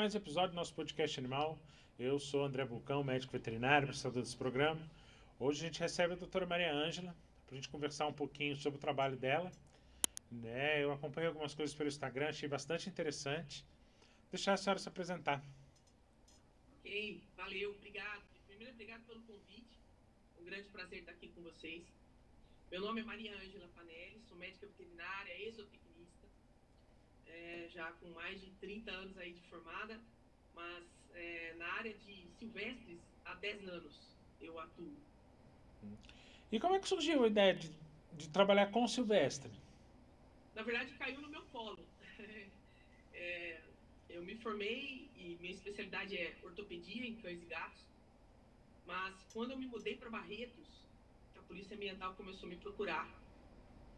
mais um episódio do nosso podcast Animal. Eu sou André Bulcão, médico veterinário, prestador desse programa. Hoje a gente recebe a doutora Maria Ângela para a gente conversar um pouquinho sobre o trabalho dela. Eu acompanhei algumas coisas pelo Instagram, achei bastante interessante. Deixar a senhora se apresentar. Ok, valeu, obrigado. Primeiro, obrigado pelo convite. Um grande prazer estar aqui com vocês. Meu nome é Maria Ângela Fanelli, sou médica veterinária, exotecnista, já com mais de 30 anos aí de formada, mas na área de silvestres há 10 anos eu atuo. E como é que surgiu a ideia de trabalhar com silvestre? Na verdade, caiu no meu colo. Eu me formei e minha especialidade é ortopedia em cães e gatos, mas quando eu me mudei para Barretos, a Polícia Ambiental começou a me procurar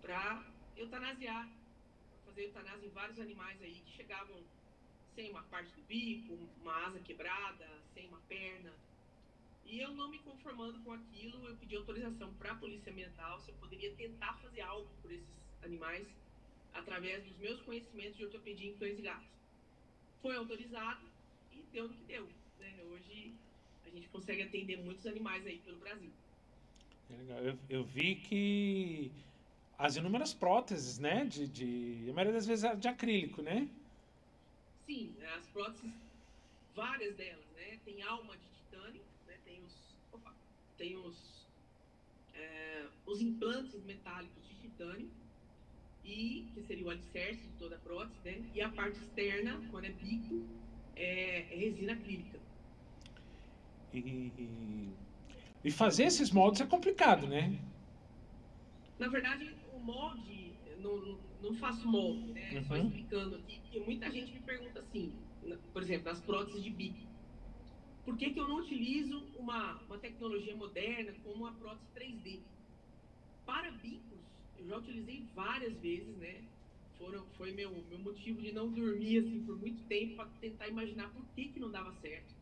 para eutanasiar, para fazer eutanásia em vários animais aí que chegavam sem uma parte do bico, uma asa quebrada, sem uma perna. E eu não me conformando com aquilo, eu pedi autorização para a Polícia Ambiental se eu poderia tentar fazer algo por esses animais através dos meus conhecimentos de ortopedia em cães e gatos. Foi autorizado e deu no que deu, né? Hoje a gente consegue atender muitos animais aí pelo Brasil. É legal. Eu vi que as inúmeras próteses, né? A maioria das vezes é de acrílico, né? Sim, as próteses, várias delas, né? Tem alma de titânio, né? Tem os implantes metálicos de titânio, e que seria o alicerce de toda a prótese, né? E a parte externa, quando é bico, é resina acrílica. E fazer esses moldes é complicado, né? Na verdade, o molde, não faço molde, né? Só Uhum. explicando aqui, porque muita gente me pergunta assim, por exemplo, nas próteses de bico, por que eu não utilizo uma tecnologia moderna como a prótese 3D? Para bicos, eu já utilizei várias vezes, né? Foi meu motivo de não dormir assim por muito tempo para tentar imaginar por que não dava certo.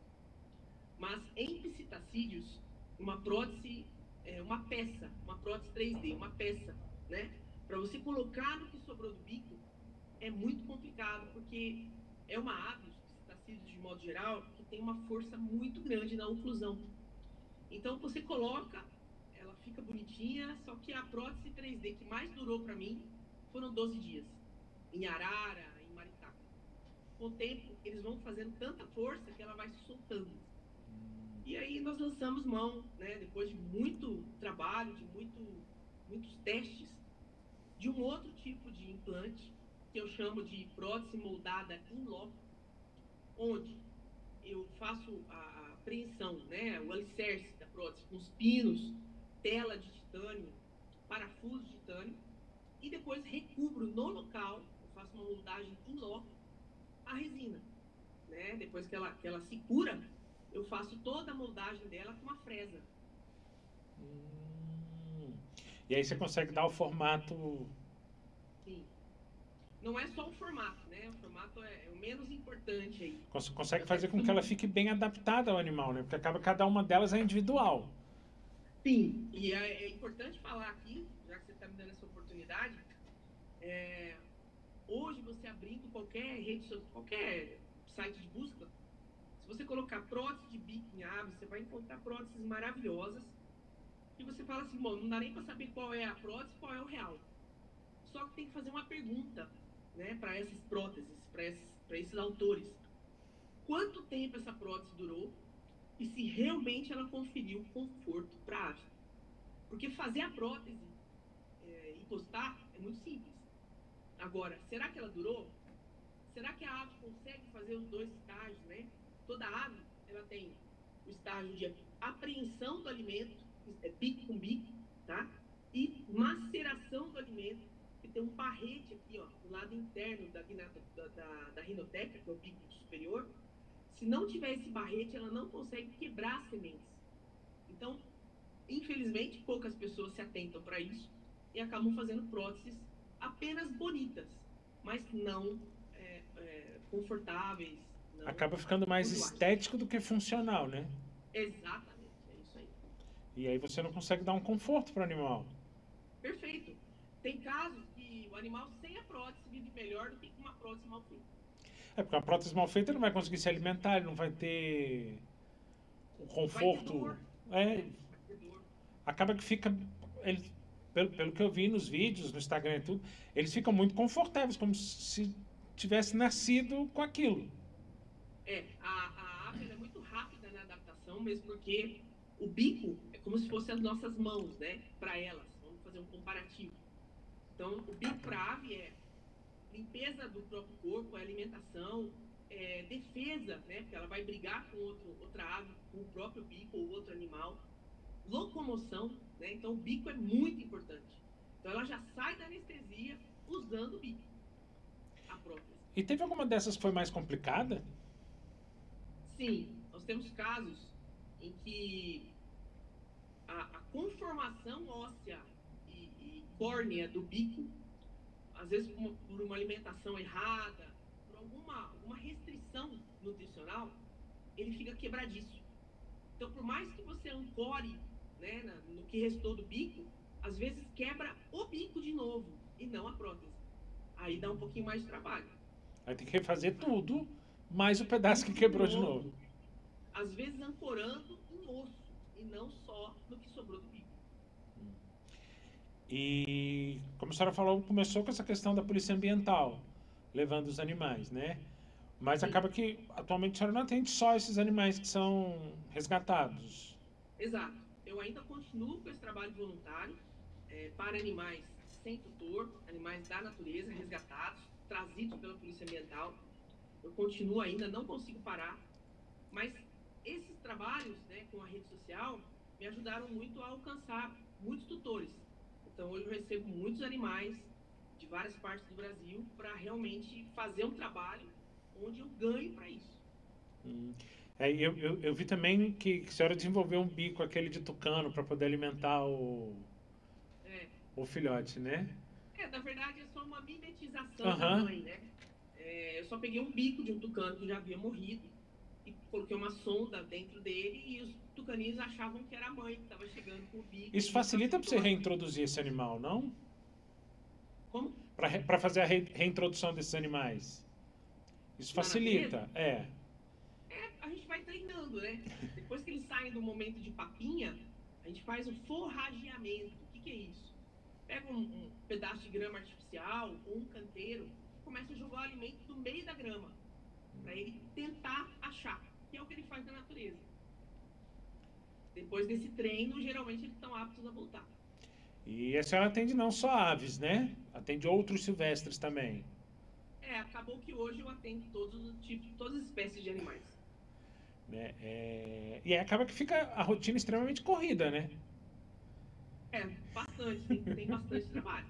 Mas em psitacídeos, uma prótese, uma prótese 3D, uma peça, né? Para você colocar no que sobrou do bico, é muito complicado, porque é uma ave, os psitacídeos de modo geral, que tem uma força muito grande na oclusão. Então você coloca, ela fica bonitinha, só que a prótese 3D que mais durou para mim foram 12 dias, em arara, em maritaca. Com o tempo, eles vão fazendo tanta força que ela vai se soltando. E aí nós lançamos mão, né, depois de muito trabalho, de muitos testes, de um outro tipo de implante, que eu chamo de prótese moldada in loco, onde eu faço a apreensão, né, o alicerce da prótese com os pinos, tela de titânio, parafuso de titânio, e depois recubro no local, eu faço uma moldagem in loco, a resina. Né? Depois que ela se cura, eu faço toda a moldagem dela com uma fresa. E aí você consegue dar o formato. Sim. Não é só o formato, né? O formato é o menos importante aí. Consegue Tá fazer certo? com que ela fique bem adaptada ao animal, né? Porque acaba cada uma delas é individual. Sim, e é importante falar aqui, já que você está me dando essa oportunidade, é, hoje você abrindo qualquer rede, qualquer site de busca, se você colocar prótese de bico em ave, você vai encontrar próteses maravilhosas. E você fala assim, bom, não dá nem para saber qual é a prótese, qual é o real. Só que tem que fazer uma pergunta, né, para essas próteses, para esses autores. Quanto tempo essa prótese durou e se realmente ela conferiu conforto para a ave? Porque fazer a prótese e postar é muito simples. Agora, será que ela durou? Será que a ave consegue fazer os dois estágios, né? Toda ave, ela tem o estágio de apreensão do alimento, é bico com bico, tá? E maceração do alimento, que tem um barrete aqui, ó, do lado interno da rinoteca, que é o bico superior. Se não tiver esse barrete, ela não consegue quebrar as sementes. Então, infelizmente, poucas pessoas se atentam para isso e acabam fazendo próteses apenas bonitas, mas não confortáveis, não Acaba ficando mais usuais. estético do que funcional, né? Exatamente, é isso aí. E aí você não consegue dar um conforto para o animal. Perfeito. Tem casos que o animal sem a prótese vive melhor do que com uma prótese mal feita. É porque a prótese mal feita ele não vai conseguir se alimentar, ele não vai ter o Vai ter conforto. dor, É, né? Vai ter dor. acaba que fica. Ele, pelo que eu vi nos vídeos, no Instagram e tudo, eles ficam muito confortáveis, como se tivesse nascido com aquilo. A ave ela é muito rápida na adaptação, mesmo porque o bico é como se fossem as nossas mãos, né? Para elas. Vamos fazer um comparativo. Então, o bico para a ave é limpeza do próprio corpo, é alimentação, defesa, né? Porque ela vai brigar com outra ave, com o próprio bico ou outro animal. Locomoção, né? Então, o bico é muito importante. Então, ela já sai da anestesia usando o bico, a prótese. E teve alguma dessas que foi mais complicada? Sim, nós temos casos em que a conformação óssea e córnea do bico, às vezes por uma alimentação errada, por alguma restrição nutricional, ele fica quebradiço. Então, por mais que você ancore, né, no que restou do bico, às vezes quebra o bico de novo e não a prótese. Aí dá um pouquinho mais de trabalho. Aí tem que refazer tudo, mais o pedaço que quebrou de novo. Às vezes ancorando em osso e não só no que sobrou do bico. E, como a senhora falou, começou com essa questão da polícia ambiental, levando os animais, né? Mas Sim. acaba que atualmente a senhora não atende só esses animais que são resgatados. Exato. Eu ainda continuo com esse trabalho voluntário para animais sem tutor, animais da natureza, resgatados, trazidos pela Polícia Ambiental. Eu continuo ainda, não consigo parar, mas esses trabalhos, né, com a rede social me ajudaram muito a alcançar muitos tutores. Então, hoje eu recebo muitos animais de várias partes do Brasil para realmente fazer um trabalho onde eu ganho para isso. Eu vi também que a senhora desenvolveu um bico, aquele de tucano, para poder alimentar É, o filhote, né? na verdade é só uma mimetização da Aham. mãe, né? Eu só peguei um bico de um tucano que já havia morrido e coloquei uma sonda dentro dele e os tucaninhos achavam que era a mãe que estava chegando com o bico. Isso facilita para você reintroduzir esse animal, não? Como? Para fazer a reintrodução desses animais. Isso facilita, A gente vai treinando, né? Depois que eles saem do momento de papinha, a gente faz o forrageamento. O que é isso? Pega um pedaço de grama artificial ou um canteiro, começa a jogar o alimento no meio da grama, para ele tentar achar, que é o que ele faz na natureza. Depois desse treino, geralmente eles estão aptos a voltar. E a senhora atende não só aves, né? Atende outros silvestres também. Acabou que hoje eu atendo todos os tipos, todas as espécies de animais. Né? E aí acaba que fica a rotina extremamente corrida, né? Bastante, tem bastante trabalho.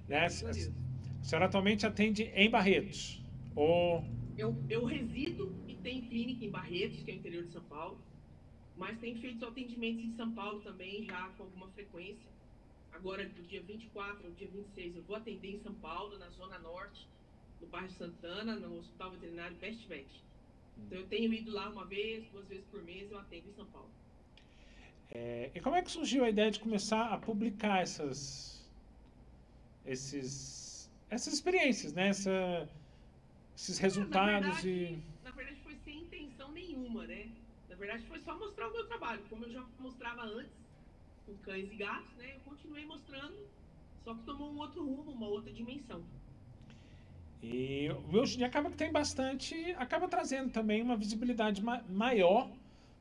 Né? A senhora atualmente atende em Barretos? Ou... Eu resido e tenho clínica em Barretos, que é o interior de São Paulo, mas tenho feito atendimentos em São Paulo também, já com alguma frequência. Agora, do dia 24 ao dia 26, eu vou atender em São Paulo, na Zona Norte, no bairro Santana, no Hospital Veterinário Best Vet. Então, eu tenho ido lá uma vez, 2 vezes por mês, eu atendo em São Paulo. E como é que surgiu a ideia de começar a publicar essas experiências, né? Esses resultados Na verdade, foi sem intenção nenhuma, né? Na verdade, foi só mostrar o meu trabalho. Como eu já mostrava antes, com cães e gatos, né? Eu continuei mostrando, só que tomou um outro rumo, uma outra dimensão. E hoje em dia acaba que tem bastante, acaba trazendo também uma visibilidade maior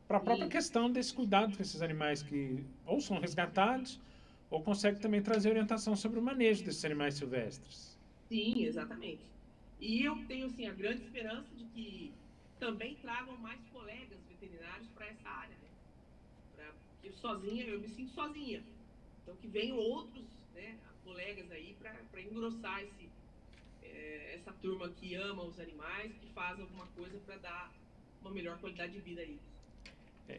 para a própria questão desse cuidado com esses animais que ou são resgatados ou consegue também trazer orientação sobre o manejo desses animais silvestres. Sim, exatamente. E eu tenho assim a grande esperança de que também tragam mais colegas veterinários para essa área, né? Porque sozinha eu me sinto sozinha. Então que venham outros, né, colegas aí para engrossar essa turma que ama os animais, que faz alguma coisa para dar uma melhor qualidade de vida a eles.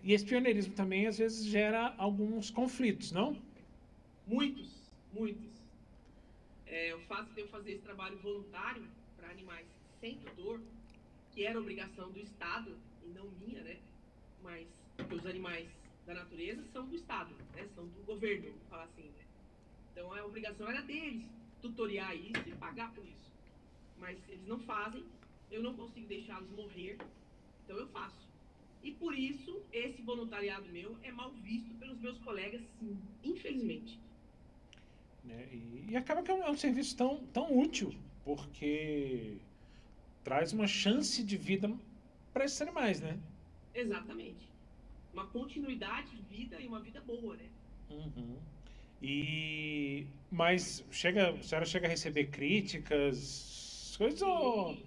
E esse pioneirismo também às vezes gera alguns conflitos, não? Muitos. O fato de eu fazer esse trabalho voluntário para animais sem tutor, que era obrigação do Estado e não minha, né? Mas os animais da natureza são do Estado, né? São do governo, vamos falar assim, né? Então a obrigação era deles tutoriar isso e pagar por isso. Mas eles não fazem, eu não consigo deixá-los morrer, então eu faço. E por isso, esse voluntariado meu é mal visto pelos meus colegas, sim, infelizmente. Né? E acaba que é um serviço tão útil, porque traz uma chance de vida para esses animais, né? Exatamente. Uma continuidade de vida e uma vida boa, né? Uhum. Mas a senhora chega a receber críticas, coisas ou...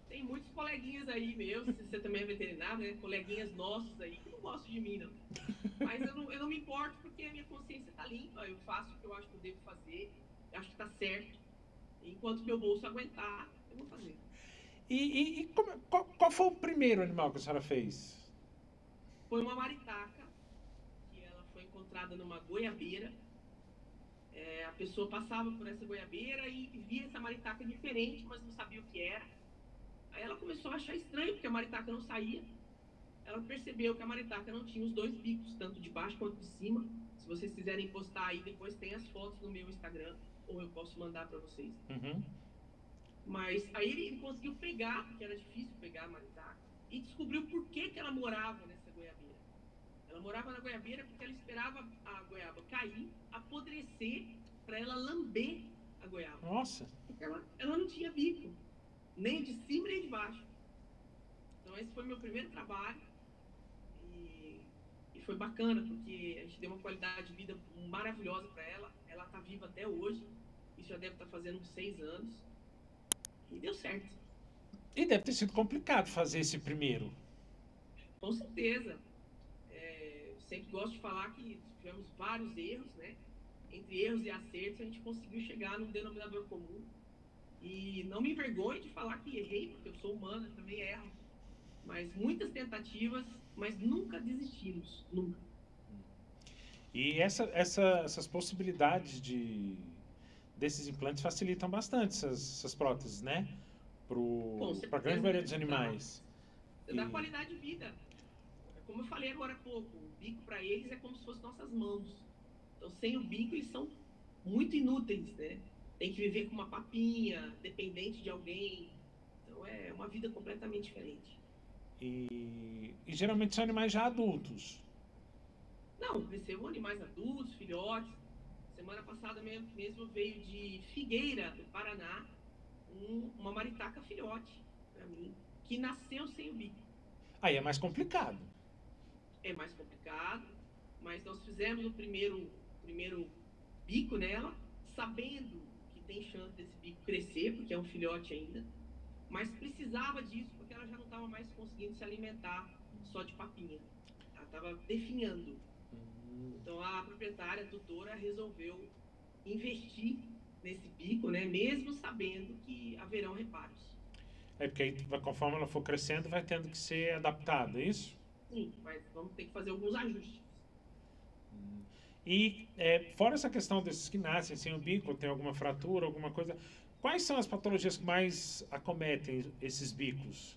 Tem muitos coleguinhas aí meus, você também é veterinário, né? Coleguinhas nossos aí que não gostam de mim, não. Mas eu não me importo porque a minha consciência tá limpa, eu faço o que eu acho que eu devo fazer, eu acho que tá certo. Enquanto meu bolso aguentar, eu vou fazer. Qual foi o primeiro animal que a senhora fez? Foi uma maritaca, que ela foi encontrada numa goiabeira. A pessoa passava por essa goiabeira e via essa maritaca diferente, mas não sabia o que era. Aí ela começou a achar estranho, porque a maritaca não saía. Ela percebeu que a maritaca não tinha os dois bicos, tanto de baixo quanto de cima. Se vocês quiserem postar aí, depois tem as fotos no meu Instagram, ou eu posso mandar para vocês. Uhum. Mas aí ele conseguiu pegar, porque era difícil pegar a maritaca, e descobriu por que ela morava nessa goiabeira. Ela morava na goiabeira porque ela esperava a goiaba cair, apodrecer, para ela lamber a goiaba. Nossa! Porque ela não tinha bico, nem de cima nem de baixo. Então esse foi meu primeiro trabalho e foi bacana, porque a gente deu uma qualidade de vida maravilhosa para ela. Ela está viva até hoje, isso já deve estar fazendo uns 6 anos, e deu certo. E deve ter sido complicado fazer esse primeiro. Com certeza. Sempre gosto de falar que tivemos vários erros, né? Entre erros e acertos, a gente conseguiu chegar num denominador comum. E não me envergonho de falar que errei, porque eu sou humana, também erro. Mas muitas tentativas, mas nunca desistimos, nunca. E essas possibilidades desses implantes facilitam bastante essas próteses, né? Para a grande maioria dos animais. Dá qualidade de vida. Como eu falei agora há pouco, o bico para eles é como se fossem nossas mãos. Então, sem o bico, eles são muito inúteis, né? Tem que viver com uma papinha, dependente de alguém. Então, é uma vida completamente diferente. E geralmente são animais já adultos. Não, recebo animais adultos, filhotes. Semana passada mesmo veio de Figueira, do Paraná, uma maritaca filhote para mim, que nasceu sem o bico. Aí é mais complicado. É mais complicado, mas nós fizemos o primeiro bico nela, sabendo que tem chance desse bico crescer, porque é um filhote ainda, mas precisava disso porque ela já não estava mais conseguindo se alimentar só de papinha. Ela estava definhando. Então a proprietária, a tutora, resolveu investir nesse bico, né, mesmo sabendo que haverão reparos. É porque aí, conforme ela for crescendo, vai tendo que ser adaptada, é isso? Sim, mas vamos ter que fazer alguns ajustes. E fora essa questão desses que nascem sem o bico, tem alguma fratura, alguma coisa, quais são as patologias que mais acometem esses bicos?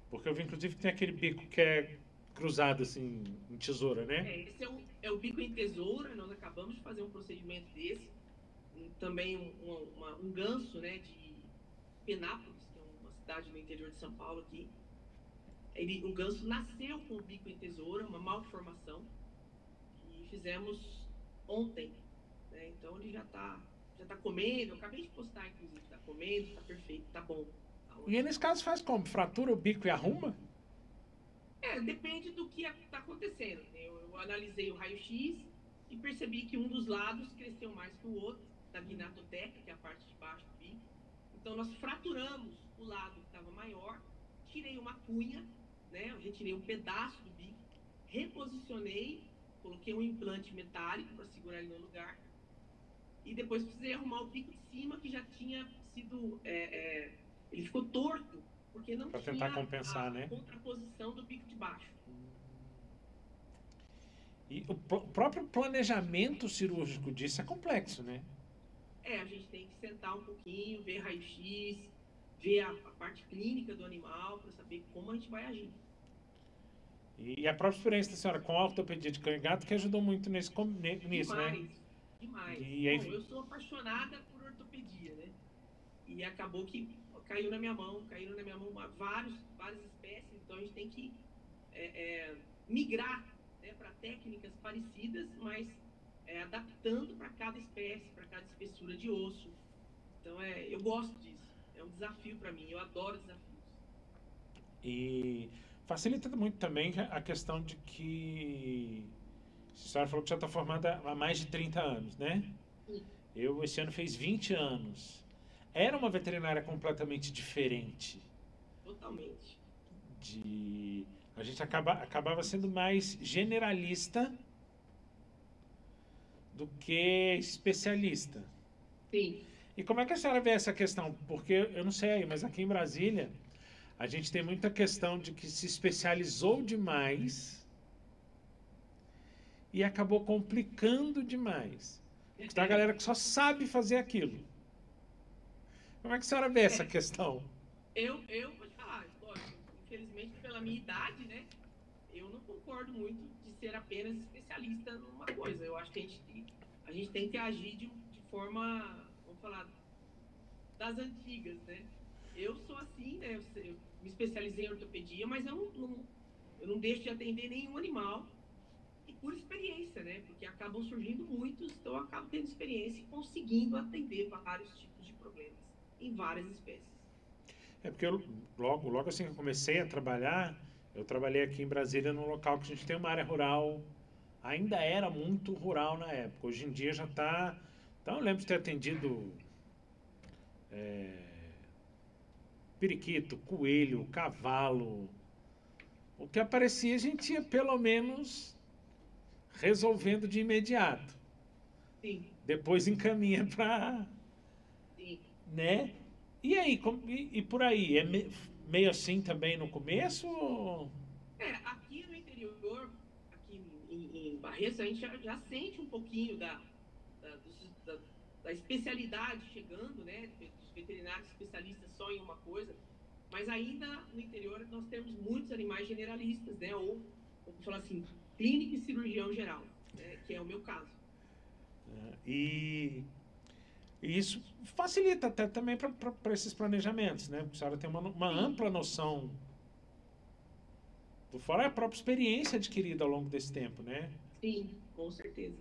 Porque eu vi, inclusive, que tem aquele bico que é cruzado, assim, em tesoura, né? Esse é o bico em tesoura, nós acabamos de fazer um procedimento desse. Também um ganso, né, de Penápolis, que é uma cidade no interior de São Paulo aqui. O ganso nasceu com o bico em tesoura, uma malformação, e fizemos ontem, né? Então ele já tá comendo, eu acabei de postar, inclusive, tá comendo, tá perfeito, tá bom. Tá. E nesse caso faz como? Fratura o bico e arruma? Depende do que está acontecendo. Eu analisei o raio-x e percebi que um dos lados cresceu mais que o outro, da gnatoteca, que é a parte de baixo do bico. Então nós fraturamos o lado que estava maior, tirei uma cunha, né? Eu retirei um pedaço do bico, reposicionei, coloquei um implante metálico para segurar ele no lugar, e depois precisei arrumar o bico de cima, que já tinha sido... ele ficou torto, porque não pra tinha tentar compensar, né? contraposição do bico de baixo. E o próprio planejamento cirúrgico disso é complexo, né? A gente tem que sentar um pouquinho, ver raio-x, ver a parte clínica do animal, para saber como a gente vai agir. E a própria experiência da senhora com a ortopedia de cão e gato que ajudou muito nisso, né? Demais. E aí... Bom, eu sou apaixonada por ortopedia, né? E acabou que caíram na minha mão várias espécies, então a gente tem que migrar, né, para técnicas parecidas, mas adaptando para cada espécie, para cada espessura de osso. Então eu gosto disso, é um desafio para mim, eu adoro desafios. E facilita muito também a questão de que a senhora falou que já está formada há mais de 30 anos, né? Sim. Eu, esse ano, fez 20 anos. Era uma veterinária completamente diferente. Totalmente. A gente acabava sendo mais generalista do que especialista. Sim. E como é que a senhora vê essa questão? Porque eu não sei aí, mas aqui em Brasília a gente tem muita questão de que se especializou demais e acabou complicando demais. Porque tem a galera que só sabe fazer aquilo. Como é que a senhora vê essa questão? Eu vou te falar, lógico, infelizmente pela minha idade, né? Eu não concordo muito de ser apenas especialista numa coisa. Eu acho que a gente tem que agir de forma, vamos falar, das antigas, né? Eu sou assim, né? Eu me especializei em ortopedia, mas eu não deixo de atender nenhum animal, e por experiência, né? Porque acabam surgindo muitos, então eu acabo tendo experiência e conseguindo atender vários tipos de problemas em várias espécies. É porque logo assim que eu comecei a trabalhar, eu trabalhei aqui em Brasília num local que a gente tem uma área rural, ainda era muito rural na época, hoje em dia já está... Então eu lembro de ter atendido periquito, coelho, cavalo, o que aparecia a gente ia pelo menos resolvendo de imediato. Sim. Depois encaminha para... Sim. Né? E aí, e por aí? Meio assim também no começo? Aqui no interior, aqui em Barretos, a gente já sente um pouquinho da especialidade chegando, né? Dos veterinários especialistas só em uma coisa, mas ainda no interior nós temos muitos animais generalistas, né? Ou vamos falar assim, clínico e cirurgião geral, né? Que é o meu caso. E isso facilita até também para esses planejamentos, né? Porque a senhora tem uma ampla noção. Por fora a própria experiência adquirida ao longo desse tempo, né? Sim, com certeza.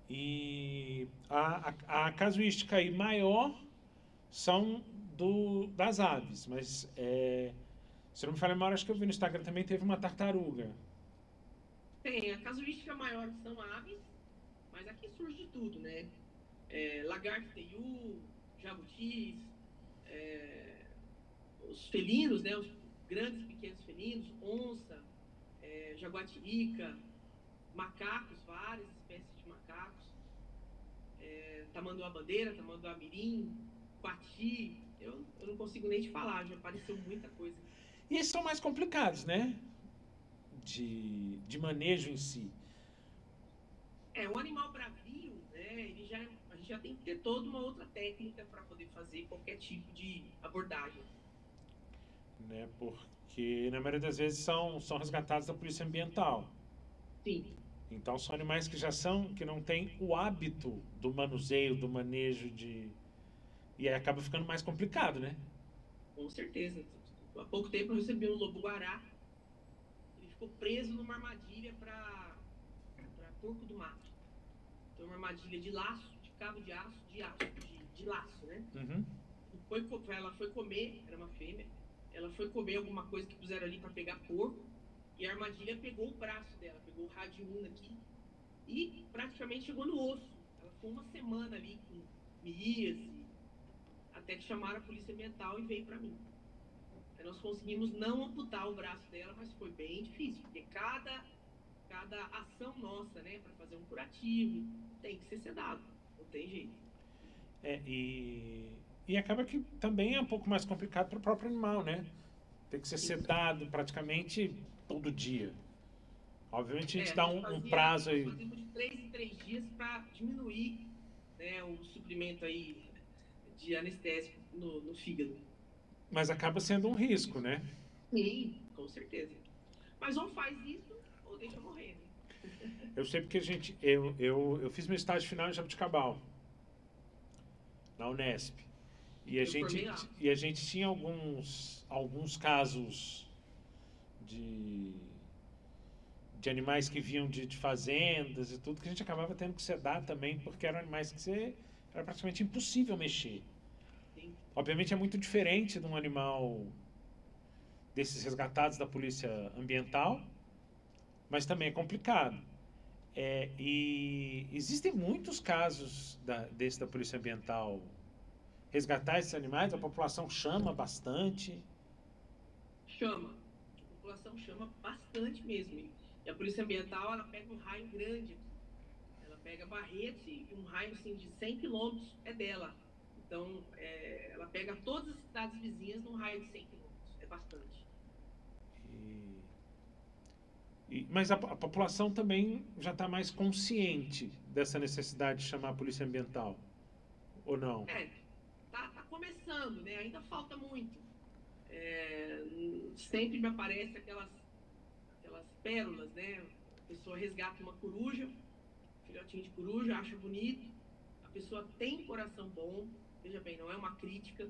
E a casuística aí maior são das aves, mas se não me falha a memória, acho que eu vi no Instagram também teve uma tartaruga. Tem, a casuística maior são aves, mas aqui surge de tudo, né? Lagarto teiu, jabutis, os felinos, né? Os grandes e pequenos felinos, onça, jaguatirica, macacos, várias espécies de macacos, tamanduá-bandeira, tamanduá-mirim, coati, eu não consigo nem te falar, já apareceu muita coisa. E esses são mais complicados, né? De manejo em si. Um animal bravio, né? A gente já tem que ter toda uma outra técnica para poder fazer qualquer tipo de abordagem. Né? Porque na maioria das vezes são resgatados da polícia ambiental. Sim. Então são animais que não têm o hábito do manuseio, do manejo e aí acaba ficando mais complicado, né? Com certeza. Há pouco tempo eu recebi um lobo-guará. Ele ficou preso numa armadilha para porco do mato. Então uma armadilha de laço, de cabo de aço, de laço, né? Uhum. Ela foi comer, era uma fêmea, ela foi comer alguma coisa que puseram ali para pegar porco, e a armadilha pegou o braço dela, pegou o radiuna aqui, e praticamente chegou no osso. Ela ficou uma semana ali com miíase, até que chamaram a polícia ambiental e veio para mim. Aí nós conseguimos não amputar o braço dela, mas foi bem difícil, porque cada ação nossa, né, para fazer um curativo, tem que ser sedado, não tem jeito. E acaba que também é um pouco mais complicado para o próprio animal, né? Tem que ser sedado praticamente todo dia. Obviamente a gente dá um prazo aí. Nós fazemos de 3 em 3 dias para diminuir, né, o suprimento aí de anestésico no fígado. Mas acaba sendo um risco, né? Sim, com certeza. Mas ou faz isso ou deixa morrer, né? Eu sei porque eu fiz meu estágio final em Jabuticabal, na Unesp. E a gente tinha alguns casos de animais que vinham de fazendas e tudo, que a gente acabava tendo que sedar também, porque eram animais que era praticamente impossível mexer. Sim. Obviamente é muito diferente de um animal desses resgatados da polícia ambiental, mas também é complicado. E existem muitos casos da polícia ambiental resgatar esses animais, a população chama bastante. Chama. A população chama bastante mesmo. E a polícia ambiental, ela pega um raio grande aqui. Ela pega Barretos e um raio assim, de 100 quilômetros é dela. Então, ela pega todas as cidades vizinhas num raio de 100 quilômetros. É bastante. Mas a população também já está mais consciente dessa necessidade de chamar a polícia ambiental, ou não? Tá começando, né? Ainda falta muito. Sempre me aparecem aquelas pérolas, né? A pessoa resgata uma coruja, filhotinho de coruja, acha bonito. A pessoa tem coração bom, veja bem, não é uma crítica,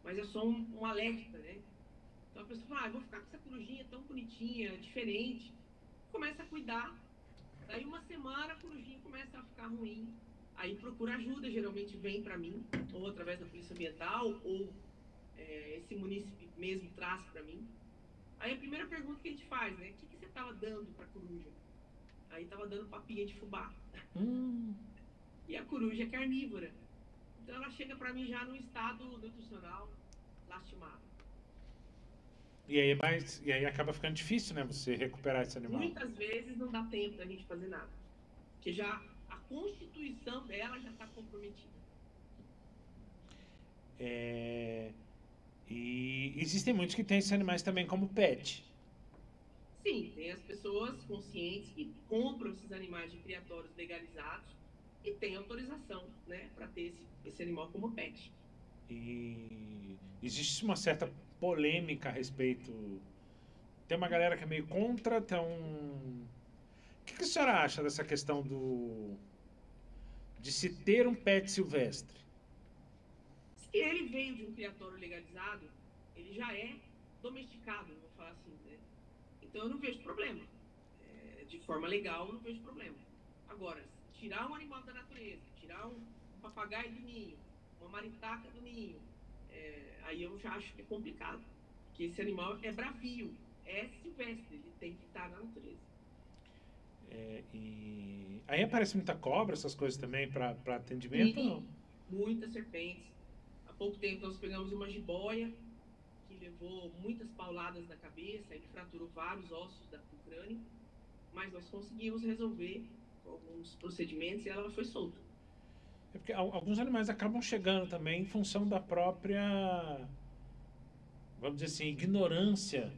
mas é só um alerta, né? Então a pessoa fala, eu vou ficar com essa corujinha tão bonitinha, diferente. Começa a cuidar, daí uma semana a corujinha começa a ficar ruim, aí procura ajuda, geralmente vem para mim, ou através da polícia ambiental, ou esse munícipe mesmo traz para mim. Aí a primeira pergunta que a gente faz, né, o que você estava dando para a coruja? Aí estava dando papinha de fubá. E a coruja é carnívora, então ela chega para mim já num estado nutricional lastimado. E aí acaba ficando difícil, né, você recuperar esse animal. Muitas vezes não dá tempo da gente fazer nada, porque já a constituição dela já está comprometida. E existem muitos que têm esses animais também como pet. Sim, tem as pessoas conscientes que compram esses animais de criatórios legalizados e têm autorização, né, para ter esse animal como pet. E existe uma certa polêmica a respeito. Tem uma galera que é meio contra, O que a senhora acha dessa questão de se ter um pet silvestre? Se ele veio de um criatório legalizado, ele já é domesticado, vou falar assim, né? Então eu não vejo problema. De forma legal, eu não vejo problema. Agora, tirar um animal da natureza, tirar um papagaio do ninho, uma maritaca do ninho, aí eu já acho que é complicado. Porque esse animal é bravio, é silvestre, ele tem que estar na natureza. E aí aparece muita cobra, essas coisas também, para atendimento? Sim, ou não? muitas serpentes. Há pouco tempo nós pegamos uma jiboia que levou muitas pauladas na cabeça, ele fraturou vários ossos do crânio, mas nós conseguimos resolver alguns procedimentos e ela foi solta. É porque alguns animais acabam chegando também em função da própria, vamos dizer assim, ignorância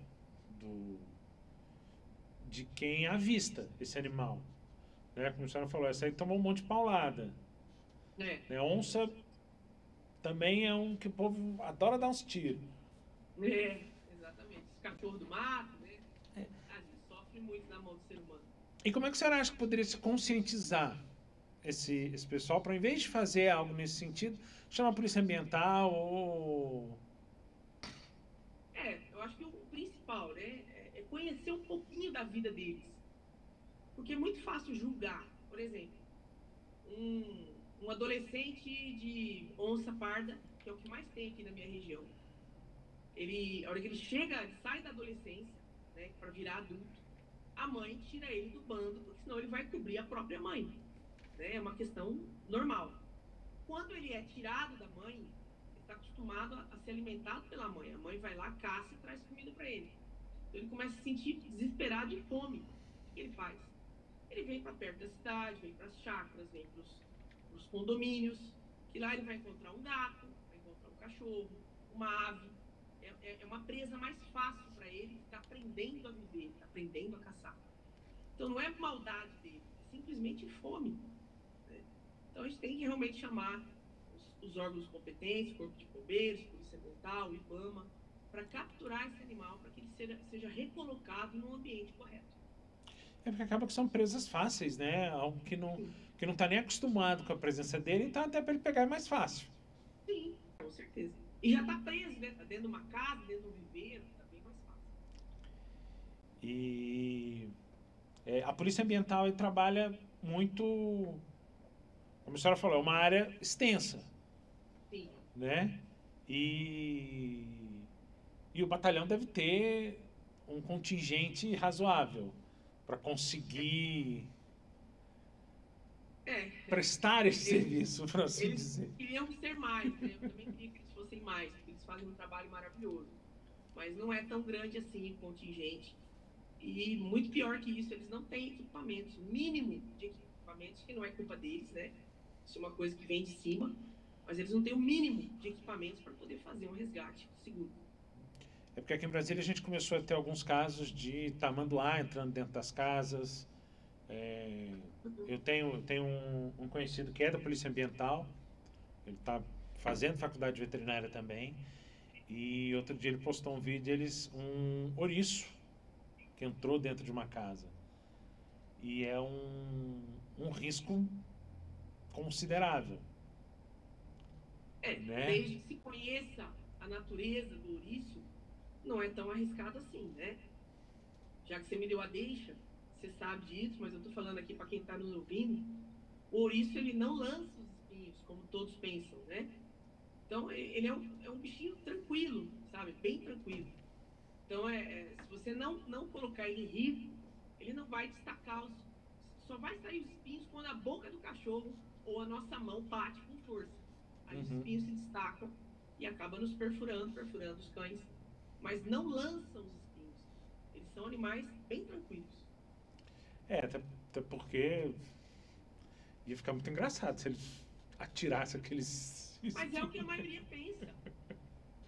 de quem avista esse animal. Né? Como a senhora falou, essa aí tomou um monte de paulada. Né? Onça também é um que o povo adora dar uns tiros. Exatamente. Esse cachorro do mato, né? A gente sofre muito na mão do ser humano. E como é que a senhora acha que poderia se conscientizar esse pessoal para, em vez de fazer algo nesse sentido, chamar a polícia ambiental ou... Eu acho que o principal, né, é conhecer um pouquinho da vida deles. Porque é muito fácil julgar. Por exemplo, um adolescente de onça parda, que é o que mais tem aqui na minha região. A hora que ele sai da adolescência, né, para virar adulto, a mãe tira ele do bando, porque senão ele vai cobrir a própria mãe. Né? É uma questão normal. Quando ele é tirado da mãe, ele está acostumado a ser alimentado pela mãe. A mãe vai lá, caça e traz comida para ele. Então ele começa a se sentir desesperado de fome. O que ele faz? Ele vem para perto da cidade, vem para as chácaras, vem para os condomínios, que lá ele vai encontrar um gato, vai encontrar um cachorro, uma ave. É uma presa mais fácil para ele, que está aprendendo a viver, está aprendendo a caçar. Então não é maldade dele, é simplesmente fome. Né? Então a gente tem que realmente chamar os órgãos competentes, Corpo de Bombeiros, Polícia Ambiental, IBAMA, para capturar esse animal, para que ele seja recolocado no ambiente correto. Porque acaba que são presas fáceis, né? Algo que não está nem acostumado com a presença dele, então até para ele pegar é mais fácil. Sim, com Com certeza. E já está preso, né? Está dentro de uma casa, dentro de um viveiro, está bem mais fácil. E a Polícia Ambiental aí trabalha muito, como a senhora falou, é uma área extensa, Sim. né? E o batalhão deve ter um contingente razoável para conseguir prestar esse serviço, por assim dizer. Eles queriam ser mais, né? Eu também queria que eles fossem mais, porque eles fazem um trabalho maravilhoso. Mas não é tão grande assim o contingente. E muito pior que isso, eles não têm equipamentos, mínimo de equipamentos, que não é culpa deles, né? Isso é uma coisa que vem de cima, mas eles não têm o mínimo de equipamentos para poder fazer um resgate seguro. É porque aqui em Brasília a gente começou a ter alguns casos de tamanduá entrando dentro das casas. Eu tenho um conhecido que é da Polícia Ambiental, ele está fazendo faculdade de veterinária também, e outro dia ele postou um vídeo um ouriço que entrou dentro de uma casa. E é um risco considerável. Né? Desde que se conheça a natureza do ouriço, não é tão arriscado assim, né? Já que você me deu a deixa, você sabe disso, mas eu estou falando aqui para quem está nos ouvindo, o ouriço ele não lança os espinhos, como todos pensam, né? Então, ele é um bichinho tranquilo, sabe? Bem tranquilo. Então, se você não colocar ele em risco, ele não vai destacar, só vai sair os espinhos quando a boca do cachorro ou a nossa mão bate com força. Aí os espinhos se destacam e acabam nos perfurando os cães, mas não lançam os espinhos. Eles são animais bem tranquilos. Até porque ia ficar muito engraçado se ele atirasse aqueles espinhos. Mas é o que a maioria pensa.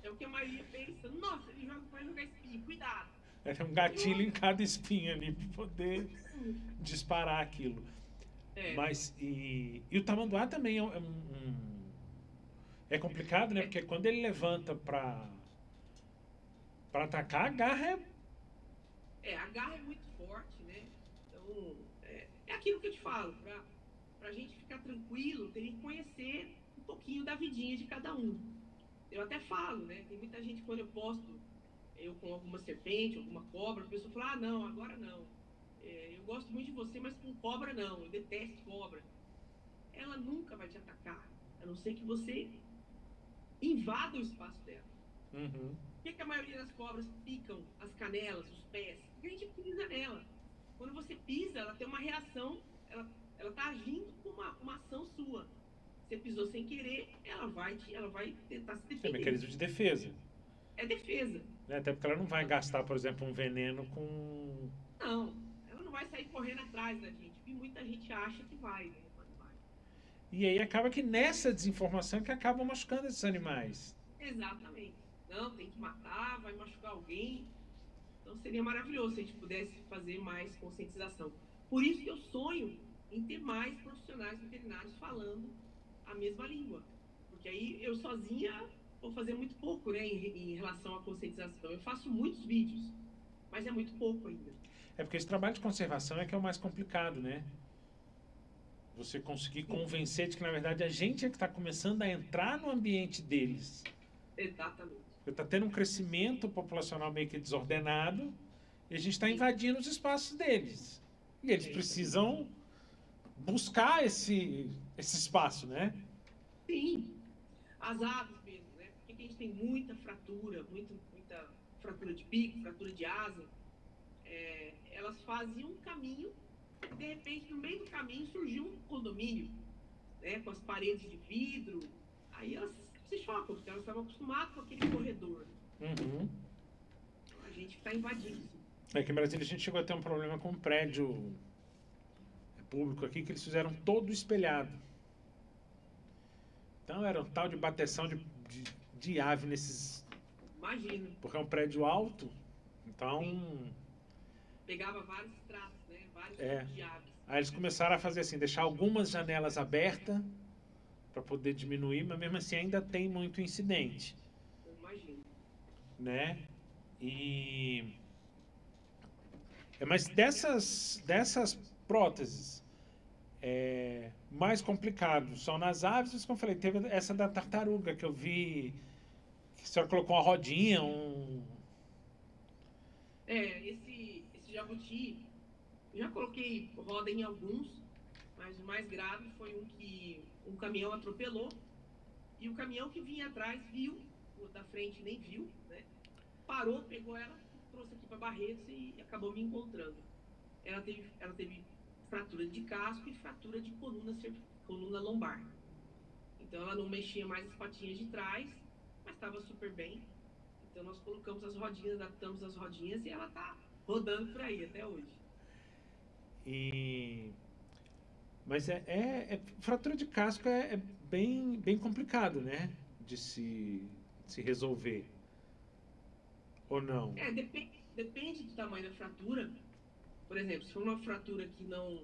É o que a maioria pensa. Nossa, ele vai jogar espinho, cuidado. É um gatilho em cada espinho ali para poder disparar aquilo. Mas, e o tamanduá também é complicado, né? Porque quando ele levanta para atacar, a garra a garra é muito forte, né? Então, é aquilo que eu te falo. Pra gente ficar tranquilo, teria que conhecer um pouquinho da vidinha de cada um. Eu até falo, né? Tem muita gente, quando eu posto eu com alguma serpente, alguma cobra, a pessoa fala, não, agora não. Eu gosto muito de você, mas com cobra não, eu detesto cobra. Ela nunca vai te atacar, a não ser que você invada o espaço dela. Por que a maioria das cobras picam as canelas, os pés? Porque a gente pisa nela. Quando você pisa, ela tem uma reação, ela está agindo com uma ação sua. Você pisou sem querer, ela vai tentar se defender. É mecanismo de defesa. É defesa. Até porque ela não vai gastar, por exemplo, um veneno com... Não, ela não vai sair correndo atrás da gente. E muita gente acha que vai, né? Mas não vai. E aí acaba que nessa desinformação que acaba machucando esses animais. Exatamente. Não, tem que matar, vai machucar alguém. Então seria maravilhoso se a gente pudesse fazer mais conscientização. Por isso que eu sonho em ter mais profissionais veterinários falando a mesma língua. Porque aí eu sozinha vou fazer muito pouco, né, em relação à conscientização. Eu faço muitos vídeos, mas é muito pouco ainda. É porque esse trabalho de conservação é que é o mais complicado, né? Você conseguir convencer de que, na verdade, a gente é que está começando a entrar no ambiente deles. Exatamente. Porque está tendo um crescimento populacional meio que desordenado e a gente está invadindo os espaços deles. E eles precisam buscar esse espaço, né? Sim. As aves mesmo, né? Porque a gente tem muita fratura, muita fratura de bico, fratura de asa. Elas faziam um caminho e, de repente, no meio do caminho surgiu um condomínio, né? Com as paredes de vidro. Aí elas se chocam, porque elas estavam acostumadas com aquele corredor. Então, a gente está invadindo. Aqui em Brasília a gente chegou a ter um problema com um prédio público aqui, que eles fizeram todo espelhado. Então era um tal de bateção de ave nesses... Imagina. Porque é um prédio alto, então... Sim. Pegava vários traços, né? Vários tipos de aves. Aí eles começaram a fazer assim, deixar algumas janelas abertas para poder diminuir, mas mesmo assim ainda tem muito incidente. Eu imagino. Né? Mas dessas próteses, mais complicados são nas aves, isso que eu falei, teve essa da tartaruga que eu vi, que a senhora colocou uma rodinha, Esse jabuti, eu já coloquei roda em alguns, mas o mais grave foi um que um caminhão atropelou, e o caminhão que vinha atrás viu, o da frente nem viu, né? Parou, pegou ela, trouxe aqui para Barretos e acabou me encontrando. Ela teve fratura de casco e fratura de coluna lombar. Então ela não mexia mais as patinhas de trás, mas estava super bem. Então nós colocamos as rodinhas, adaptamos as rodinhas e ela está rodando por aí até hoje. Mas fratura de casco é bem complicado, né? De se resolver. Ou não? Depende do tamanho da fratura. Por exemplo, se for uma fratura que não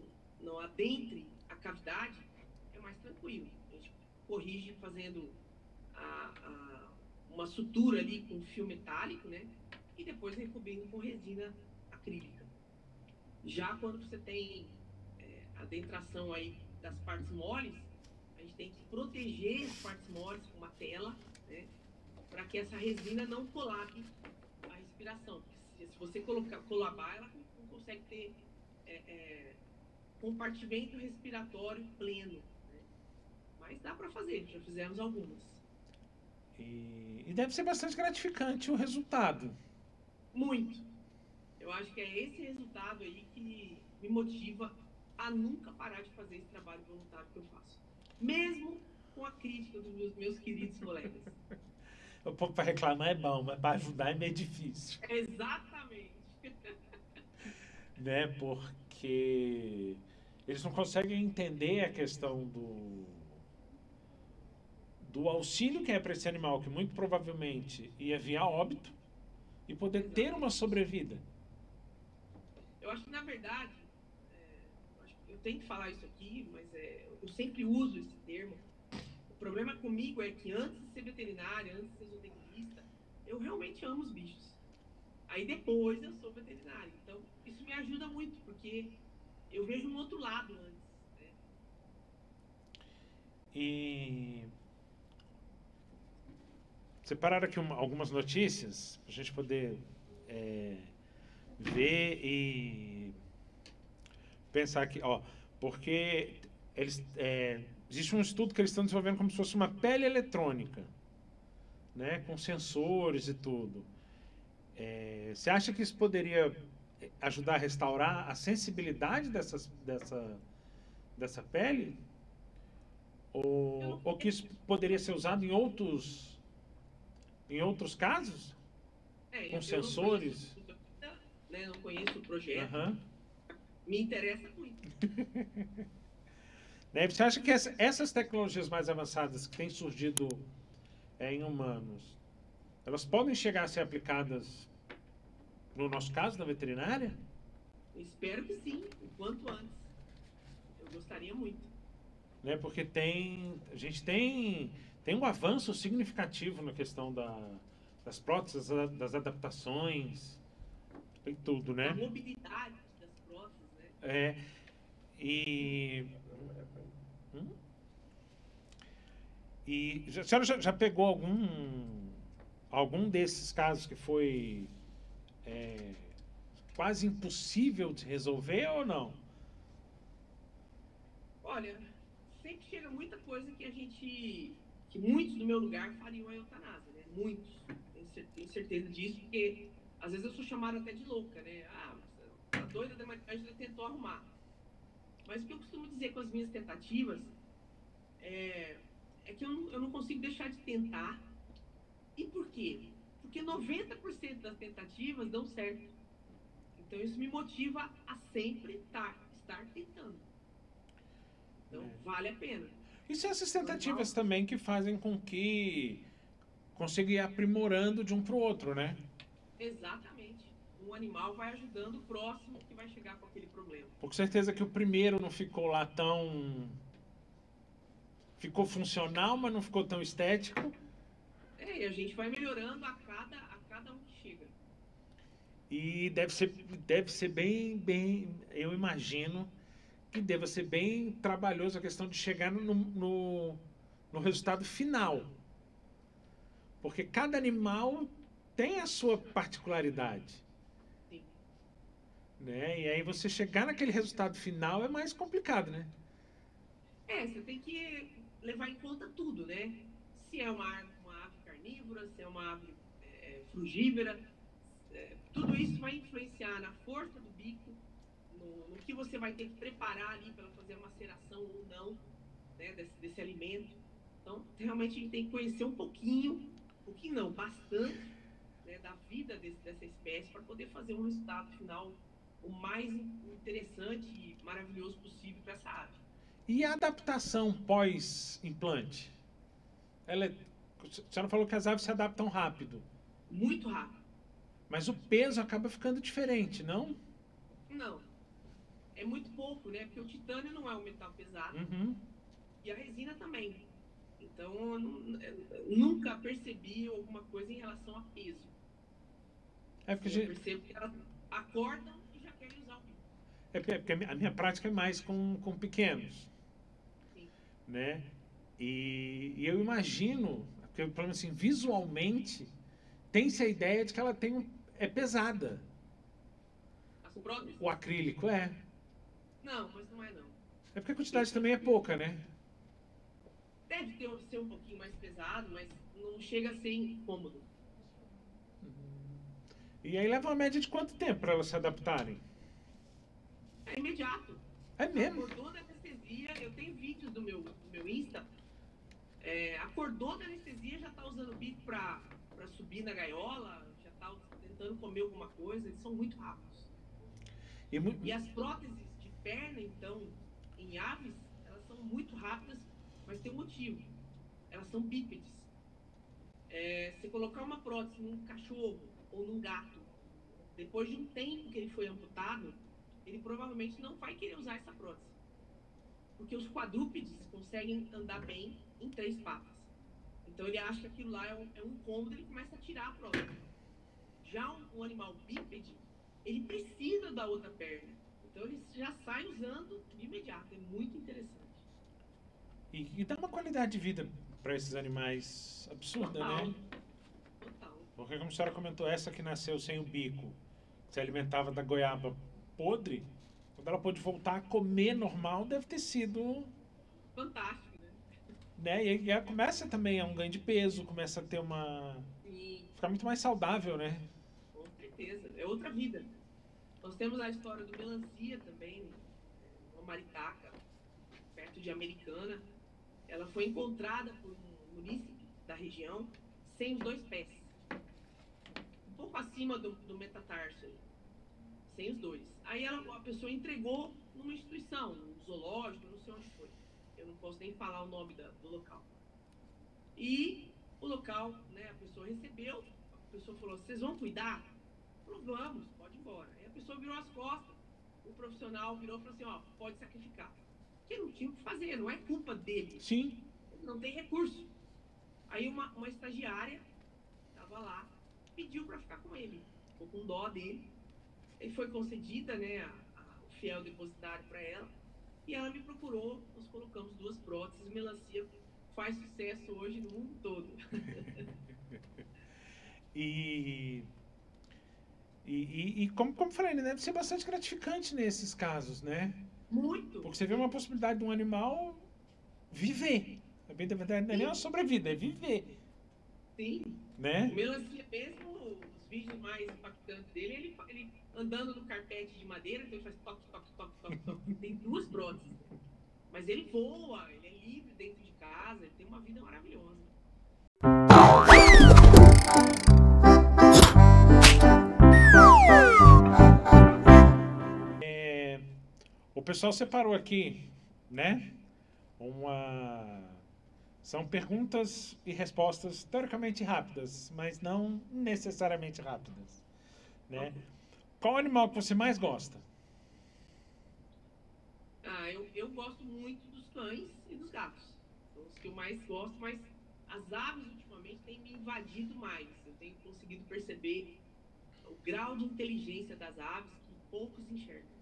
adentre a cavidade, é mais tranquilo. A gente corrige fazendo uma sutura ali com fio metálico, né? E depois recobrindo com resina acrílica. Já quando você tem adentração aí das partes moles, a gente tem que proteger as partes moles com uma tela, né? Para que essa resina não colabe a respiração. Porque se você colabar, ela não consegue ter compartimento respiratório pleno, né? Mas dá para fazer, já fizemos algumas. E deve ser bastante gratificante o resultado. Muito. Eu acho que é esse resultado aí que me motiva a nunca parar de fazer esse trabalho voluntário que eu faço. Mesmo com a crítica dos meus queridos colegas. O povo para reclamar é bom, mas para ajudar é meio difícil. Exatamente. Né? Porque eles não conseguem entender a questão do auxílio que é para esse animal, que muito provavelmente ia via óbito, e poder ter uma sobrevida. Eu acho que, na verdade, eu tenho que falar isso aqui, mas eu sempre uso esse termo. O problema comigo é que antes de ser veterinária, antes de ser zootecnista, eu realmente amo os bichos. Aí depois eu sou veterinário. Então, isso me ajuda muito, porque eu vejo um outro lado antes. Né? E separaram aqui algumas notícias para a gente poder ver e pensar aqui, ó, porque existe um estudo que eles estão desenvolvendo como se fosse uma pele eletrônica, né, com sensores e tudo. Você acha que isso poderia ajudar a restaurar a sensibilidade dessa pele? Ou que isso poderia ser usado em outros casos? Com sensores? Não conheço o projeto. Uhum. Me interessa muito. Você acha que essas tecnologias mais avançadas que têm surgido em humanos, elas podem chegar a ser aplicadas, no nosso caso, na veterinária? Espero que sim, o quanto antes. Eu gostaria muito. Porque a gente tem um avanço significativo na questão das próteses, das adaptações, tem tudo, né? A mobilidade das próteses, né? E a senhora já pegou algum desses casos que foi quase impossível de resolver ou não? Olha, sempre chega muita coisa que muitos do meu lugar fariam a eutanásia, né? Muitos. Tenho certeza disso, porque às vezes eu sou chamada até de louca, né? A doida da Angela tentou arrumar. Mas o que eu costumo dizer com as minhas tentativas é que eu não consigo deixar de tentar. E por quê? Porque 90% das tentativas dão certo. Então isso me motiva a sempre estar tentando. Então vale a pena. E são essas tentativas também que fazem com que consiga ir aprimorando de um para o outro, né? Exatamente. Um animal vai ajudando o próximo que vai chegar com aquele problema. Com certeza que o primeiro não ficou lá tão... Ficou funcional, mas não ficou tão estético. E a gente vai melhorando a cada um que chega. E deve ser bem, eu imagino, que deva ser bem trabalhoso a questão de chegar no resultado final. Porque cada animal tem a sua particularidade. Sim. Né? E aí você chegar naquele resultado final é mais complicado, né? Você tem que levar em conta tudo, né? Se é uma ave carnívora, se é uma ave frugívora, tudo isso vai influenciar na força do bico, no que você vai ter que preparar ali para fazer a maceração ou não, né, desse alimento. Então, realmente a gente tem que conhecer um pouquinho não, bastante, né, da vida dessa espécie para poder fazer um resultado final o mais interessante e maravilhoso possível para essa ave. E a adaptação pós-implante? Você não falou que as aves se adaptam rápido. Muito rápido. Mas o peso acaba ficando diferente, não? Não. É muito pouco, né? Porque o titânio não é um metal pesado. Uhum. E a resina também. Então, eu nunca percebi alguma coisa em relação a peso. Eu percebo que elas acordam e já querem usar o bico. Porque a minha prática é mais com pequenos. Sim. Né? E eu imagino, porque, pelo menos assim, visualmente, tem-se a ideia de que ela é pesada. As próteses? O acrílico é. Não, mas não é não. É porque a quantidade também é pouca, né? Deve ser um pouquinho mais pesado, mas não chega a ser incômodo. E aí leva uma média de quanto tempo para elas se adaptarem? É imediato. É mesmo? Acordou da anestesia, eu tenho vídeos do meu Insta. Acordou da anestesia, já tá usando o bico para subir na gaiola, já tá tentando comer alguma coisa, eles são muito rápidos. E as próteses de perna, então, em aves, elas são muito rápidas, mas tem um motivo. Elas são bípedes. Se colocar uma prótese num cachorro ou num gato, depois de um tempo que ele foi amputado, ele provavelmente não vai querer usar essa prótese. Porque os quadrúpedes conseguem andar bem em 3 patas. Então ele acha que aquilo lá é um incômodo, ele começa a tirar a prótese. Já um animal bípede, ele precisa da outra perna. Então ele já sai usando de imediato. É muito interessante. E dá uma qualidade de vida para esses animais absurda, Total. né? Total. Porque como a senhora comentou, essa que nasceu sem o bico, se alimentava da goiaba podre, quando ela pôde voltar a comer normal, deve ter sido... Fantástico, né? E ela começa também a um ganho de peso, começa a ter uma... Sim. Ficar muito mais saudável, né? Com certeza. É outra vida. Nós temos a história do melancia também, uma maritaca, perto de Americana. Ela foi encontrada por um munícipe da região sem os 2 pés. Um pouco acima do metatarso, sem os 2. Aí a pessoa entregou numa instituição, num zoológico, não sei onde foi. Eu não posso nem falar o nome do local. E o local, né, a pessoa recebeu, a pessoa falou, vocês vão cuidar? Falou, vamos, pode ir embora. Aí a pessoa virou as costas, o profissional virou e falou assim, ó, pode sacrificar. Porque não tinha o que fazer, não é culpa dele. Sim. Ele não tem recurso. Aí uma estagiária estava lá, pediu para ficar com ele, ficou com dó dele. Ele foi concedida, né, o fiel depositário para ela, e ela me procurou, nós colocamos 2 próteses, o melancia faz sucesso hoje no mundo todo. E como falei, né, deve ser bastante gratificante nesses casos, né? Muito. Porque você vê uma possibilidade de um animal viver. Na verdade, não é nem uma sobrevida, é viver. Sim. Né? O melancia mesmo, os vídeos mais impactantes dele, ele andando no carpete de madeira, então ele faz toque, toque, toque, toque, toque. Tem 2 próteses. Mas ele voa, ele é livre dentro de casa, ele tem uma vida maravilhosa. O pessoal separou aqui, né? São perguntas e respostas teoricamente rápidas, mas não necessariamente rápidas, né? Qual animal que você mais gosta? Eu gosto muito dos cães e dos gatos. São os que eu mais gosto, mas as aves ultimamente têm me invadido mais. Eu tenho conseguido perceber o grau de inteligência das aves que poucos enxergam.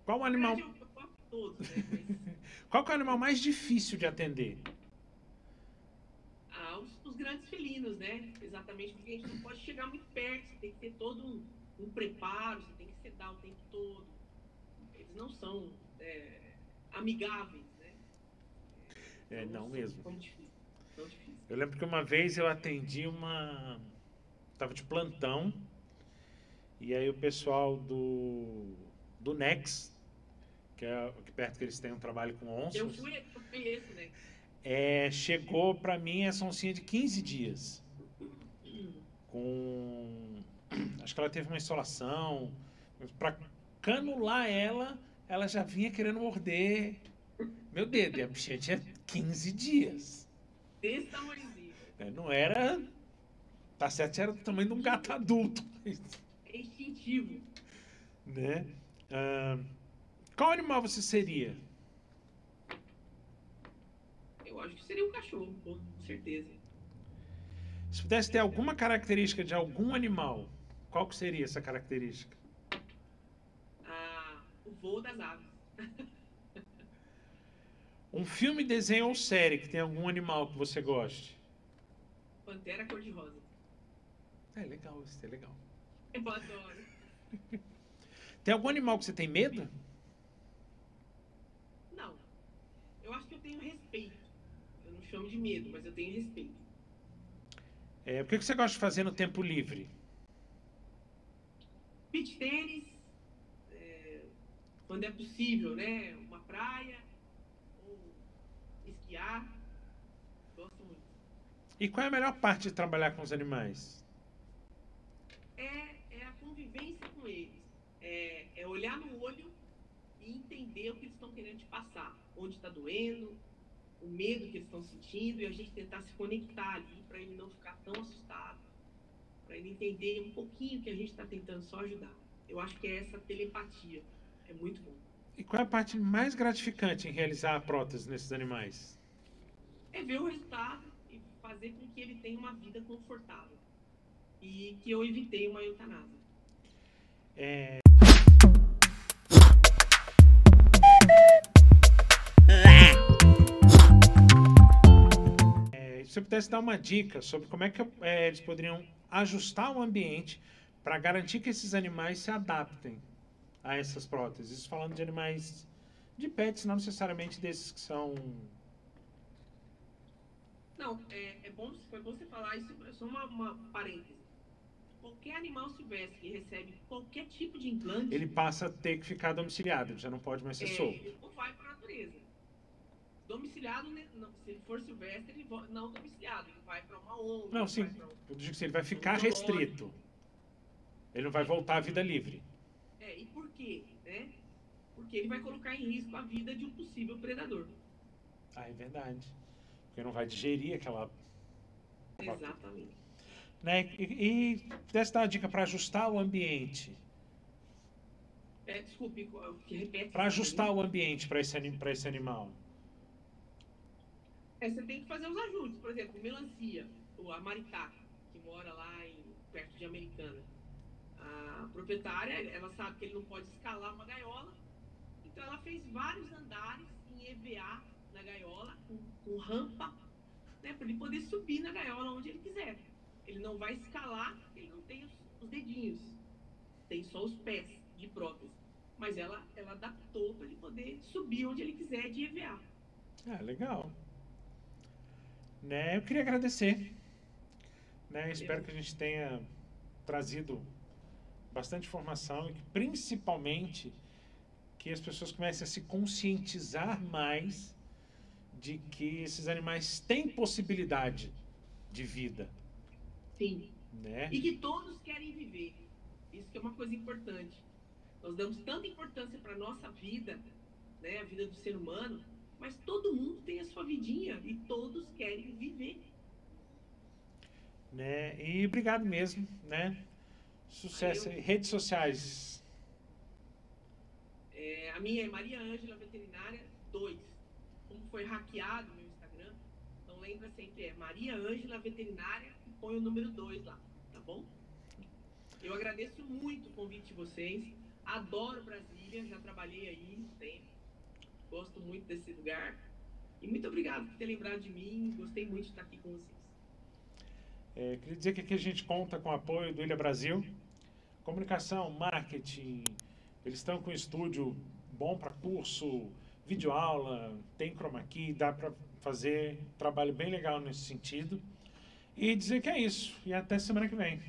Qual o Na animal, verdade, eu gosto de todos, né? Mas qual que é o animal mais difícil de atender? os grandes felinos, né? Exatamente porque a gente não pode chegar muito perto, você tem que ter todo um preparo, você tem que sedar o tempo todo. Eles não são amigáveis, né? É, não mesmo. São difíceis. São difíceis. Eu lembro que uma vez eu atendi tava de plantão, e aí o pessoal do Nex, que é aqui perto que eles têm um trabalho com Eu onças, fui esse, né? chegou pra mim essa oncinha de 15 dias. Com. Acho que ela teve uma insolação. Pra canular ela, ela já vinha querendo morder meu dedo. E a bichinha tinha 15 dias. Desse tamanhozinho. Não era. Tá certo, era do tamanho de um gato adulto. É instintivo. Né? Ah, qual animal você seria? Eu acho que seria um cachorro, com certeza. Se pudesse ter alguma característica de algum animal, qual que seria essa característica? O voo das aves. Um filme, desenho ou série que tem algum animal que você goste? Pantera cor-de-rosa. É legal, isso é legal. Eu adoro. Tem algum animal que você tem medo? Não. Eu acho que eu tenho respeito. Eu não chamo de medo, mas eu tenho respeito. O que você gosta de fazer no tempo livre? Beach tênis, quando é possível, né? Uma praia, ou esquiar. Gosto muito. E qual é a melhor parte de trabalhar com os animais? É a convivência com eles. É olhar no olho e entender o que eles estão querendo te passar. Onde está doendo, o medo que eles estão sentindo, e a gente tentar se conectar ali para ele não ficar tão assustado, para ele entender um pouquinho que a gente está tentando só ajudar. Eu acho que é essa telepatia. É muito bom. E qual é a parte mais gratificante em realizar a prótese nesses animais? É ver o resultado e fazer com que ele tenha uma vida confortável. E que eu evitei uma eutanásia. Se você pudesse dar uma dica sobre como é que eles poderiam ajustar o ambiente para garantir que esses animais se adaptem a essas próteses. Isso falando de animais de pets, não necessariamente desses que são... Não, foi bom você falar isso, é só uma parêntese. Qualquer animal silvestre que recebe qualquer tipo de implante... Ele passa a ter que ficar domiciliado, ele já não pode mais ser solto. Ele não vai para a natureza. Domiciliado, né, não, se ele for silvestre, ele não domiciliado, ele vai para uma ONG. Não, sim, eu digo que ele vai ficar restrito. Ele não vai voltar à vida livre. E por quê? Né? Porque ele vai colocar em risco a vida de um possível predador. É verdade. Porque não vai digerir aquela... Exatamente. Né? E desse dar uma dica para ajustar o ambiente. Desculpe, que repete. Para ajustar o ambiente para esse animal. Você tem que fazer os ajustes. Por exemplo, melancia, a Maritá, que mora lá perto de Americana. A proprietária, ela sabe que ele não pode escalar uma gaiola, então ela fez vários andares em EVA na gaiola, com rampa, né, para ele poder subir na gaiola onde ele quiser. Ele não vai escalar, ele não tem os dedinhos, tem só os pés de prótese. Mas ela adaptou para ele poder subir onde ele quiser de EVA. Legal. Né, eu queria agradecer. Né, espero que a gente tenha trazido bastante informação e que, principalmente, que as pessoas comecem a se conscientizar mais de que esses animais têm possibilidade de vida. Sim. Né? E que todos querem viver. Isso que é uma coisa importante. Nós damos tanta importância para a nossa vida, né, a vida do ser humano, mas todo mundo tem a sua vidinha e todos querem viver. Né? E obrigado mesmo, né? Sucesso aí. Redes sociais. A minha é Maria Ângela Veterinária 2. Como foi hackeado meu Instagram, então lembra sempre, Maria Ângela Veterinária e põe o número 2 lá, tá bom? Eu agradeço muito o convite de vocês. Adoro Brasília, já trabalhei aí um tempo. Gosto muito desse lugar. E muito obrigado por ter lembrado de mim. Gostei muito de estar aqui com vocês. Queria dizer que aqui a gente conta com o apoio do Ilha Brasil. Comunicação, marketing, eles estão com um estúdio bom para curso, videoaula, tem chroma key, dá para fazer um trabalho bem legal nesse sentido. E dizer que é isso. E até semana que vem.